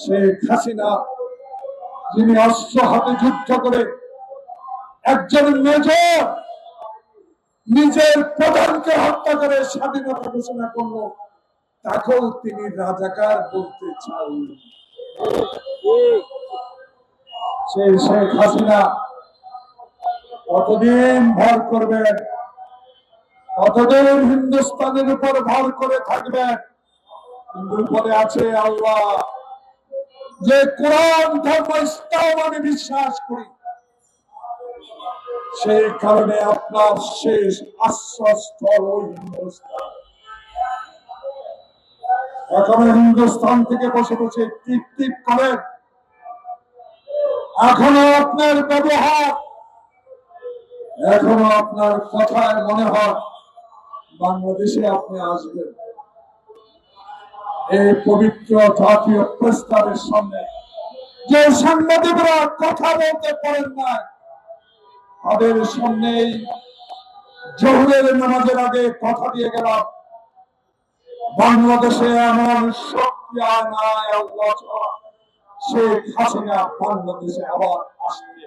শেখ হাসিনা যিনি অস্ত্র হাতে যুদ্ধ করে একজন মেজর নিজের প্রধানকে হত্যা করে স্বাধীনতা ঘোষণা করলো, তাকেও তিনি রাজাকার বলতে চান। সেই শেখ হাসিনা কতদিন ভর করবেন, কতদিন হিন্দুস্তানের উপর ভর করে থাকবেন? কিন্তু উপরে আছে আল্লাহ, যে কোরআন ধর্ম ইসলাম আমি বিশ্বাস করি, সেই কারণে আপনার শেষ আশ্রয়স্থল ওই হিন্দুস্তান। এখনো হিন্দুস্তান থেকে বসে বসে টিপ টিপ করেন, এখনো আপনার ব্যবহার, এখনো আপনার কথায় মনে হয় বাংলাদেশে আপনি আসবেন। এই পবিত্র জাতীয় প্রস্তাবের সামনে যে সাংবাদিকরা কথা বলতে পারেন না, তাদের সামনেই জোহরের নামাজের আগে কথা দিয়ে গেলাম, বাংলাদেশে এমন শক্তি আর নাই আল্লাহ ছাড়া, শেখ হাসিনা বাংলাদেশে আবার আসবে।